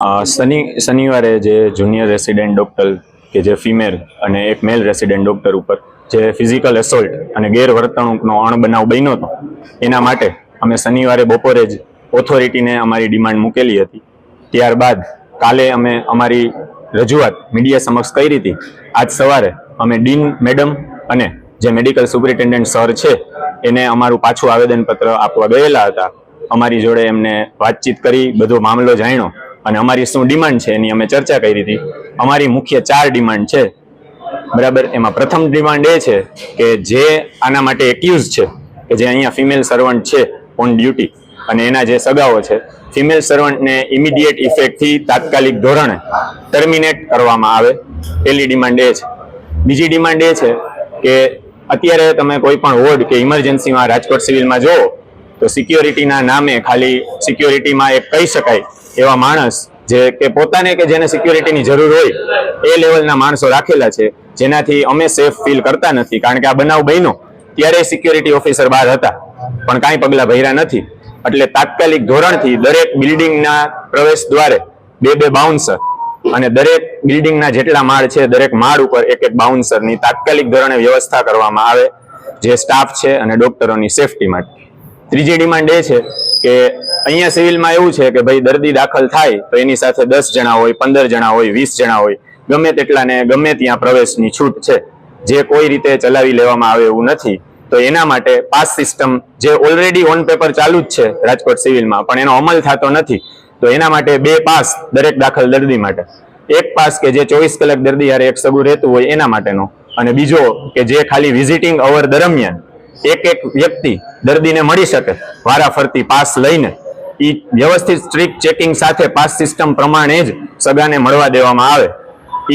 શનિવારે જે junior resident doctor કે જે ફિમેલ અને એક મેલ રેસિડેન્ટ ડોક્ટર ઉપર જે ફિઝિકલ એસોલ્ટ અને ગેરવર્તણૂકનો અણબનાવ બન્યો હતો, એના માટે અમે શનિવારે બપોરે જ ઓથોરિટીને અમારી ડિમાન્ડ મૂકેલી હતી. ત્યારબાદ કાલે અમે અમારી રજૂઆત મીડિયા સમક્ષ કરી હતી. આજ સવારે અમે ડીન મેડમ અને જે મેડિકલ સુપરિન્ટેન્ડન્ટ સર છે એને અમારું પાછું આવેદનપત્ર આપવા ગયેલા હતા. અમારી જોડે એમને વાતચીત કરી, બધો મામલો જાણ્યો અને અમારી શું ડિમાન્ડ છે એની અમે ચર્ચા કરી હતી. અમારી મુખ્ય 4 ડિમાન્ડ છે, બરાબર. એમાં પ્રથમ ડિમાન્ડ એ છે કે જે આના માટે એક્યુઝ છે કે જે અહીંયા ફિમેલ સર્વન્ટ છે ઓન ડ્યુટી અને એના જે સગાઓ છે, ફિમેલ સર્વન્ટને ઇમિડિયેટ ઇફેક્ટથી તાત્કાલિક ધોરણે ટર્મિનેટ કરવામાં આવે. પહેલી ડિમાન્ડ એ છે. બીજી ડિમાન્ડ એ છે કે અત્યારે તમે કોઈ પણ વોર્ડ કે ઇમરજન્સીમાં રાજકોટ સિવિલમાં જુઓ તો સિક્યોરિટીના નામે ખાલી સિક્યોરિટીમાં એક કહી શકાય એવા માણસ જે કે પોતાને કે જેને સિક્યોરિટીની જરૂર હોય એ લેવલના માણસો રાખેલા છે, જેનાથી અમે સેફ ફીલ કરતા નથી. કારણ કે આ બનાવ બન્યો ત્યારે સિક્યોરિટી ઓફિસર બહાર હતા પણ કાંઈ પગલાં ભર્યા નથી. એટલે તાત્કાલિક ધોરણથી દરેક બિલ્ડિંગના પ્રવેશ દ્વારે 2 બાઉન્સર અને દરેક બિલ્ડિંગના જેટલા માળ છે દરેક માળ ઉપર એક બાઉન્સરની તાત્કાલિક ધોરણે વ્યવસ્થા કરવામાં આવે, જે સ્ટાફ છે અને ડોક્ટરોની સેફટી માટે. ત્રીજી ડિમાન્ડ એ છે કે અહીંયા સિવિલમાં એવું છે કે ભાઈ દર્દી દાખલ થાય તો એની સાથે 10 જણા હોય, 15 જણા હોય, 20 જણા હોય, ગમે તેટલાને ગમે ત્યાં પ્રવેશની છૂટ છે, જે કોઈ રીતે ચલાવી લેવામાં આવે એવું નથી. તો એના માટે પાસ સિસ્ટમ જે ઓલરેડી ઓન પેપર ચાલુ જ છે રાજકોટ સિવિલમાં પણ એનો અમલ થતો નથી, તો એના માટે 2 પાસ દરેક દાખલ દર્દી માટે. એક પાસ કે જે 24 કલાક દર્દી યારે એક સગું રહેતું હોય એના માટેનો, અને બીજો કે જે ખાલી વિઝિટિંગ અવર દરમિયાન એક વ્યક્તિ દર્દીને મળી શકે વારાફરતી પાસ લઈને, એ વ્યવસ્થિત સ્ટ્રિક્ટ ચેકિંગ સાથે પાસ સિસ્ટમ પ્રમાણે જ સગાને મળવા દેવામાં આવે.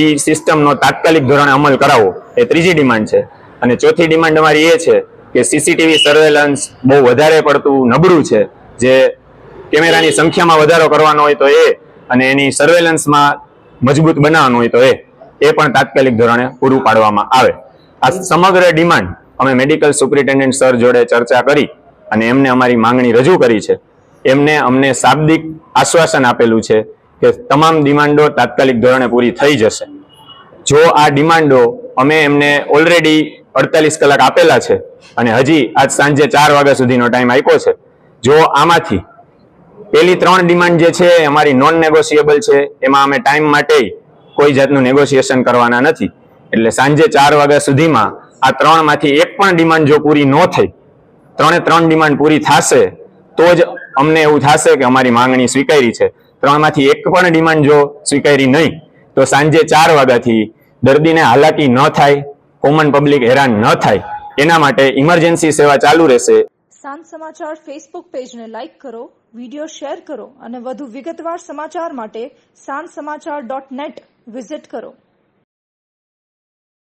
એ સિસ્ટમનો તાત્કાલિક ધોરણે અમલ કરાવવો એ ત્રીજી ડિમાન્ડ છે. અને ચોથી ડિમાન્ડ અમારી એ છે કે સીસીટીવી સર્વેલન્સ બહુ વધારે પડતું નબળું છે, જે કેમેરાની સંખ્યામાં વધારો કરવાનો હોય તો એ, અને એની સર્વેલન્સમાં મજબૂત બનાવવાનું હોય તો એ પણ તાત્કાલિક ધોરણે પૂરું પાડવામાં આવે. આ સમગ્ર ડિમાન્ડ અમે મેડિકલ સુપરિન્ટેન્ડન્ટ સર જોડે ચર્ચા કરી અને એમને અમારી માંગણી રજૂ કરી છે. એમને અમને શાબ્દિક આશ્વાસન આપેલું છે કે તમામ ડિમાન્ડો તાત્કાલિક ધોરણે પૂરી થઈ જશે. જો આ ડિમાન્ડો અમે એમને ઓલરેડી 48 કલાક આપેલા છે અને હજી આજ સાંજે 4 વાગ્યા સુધીનો ટાઈમ આપ્યો છે. જો આમાંથી પેલી 3 ડિમાન્ડ જે છે અમારી નોન નેગોશિયેબલ છે, એમાં અમે ટાઈમ માટે કોઈ જાતનું નેગોશિએશન કરવાના નથી. એટલે સાંજે 4 વાગ્યા સુધીમાં આ 3 માંથી એક પણ ડિમાન્ડ જો પૂરી ન થઈ, 3 ડિમાન્ડ પૂરી થશે તો જ અમને એવું થશે કે અમારી માંગણી સ્વીકારી છે. 3 માંથી એક પણ ડિમાન્ડ જો સ્વીકારી નહીં તો સાંજે 4 વાગ્યાથી દર્દીને હાલાકી ન થાય, કોમન પબ્લિક હેરાન ન થાય, એના માટે ઇમરજન્સી સેવા ચાલુ રહેશે. સાંજ સમાચાર ફેસબુક પેજને લાઇક કરો, વિડીયો શેર કરો અને વધુ વિગતવાર સમાચાર માટે sanssamachar.net વિઝિટ કરો.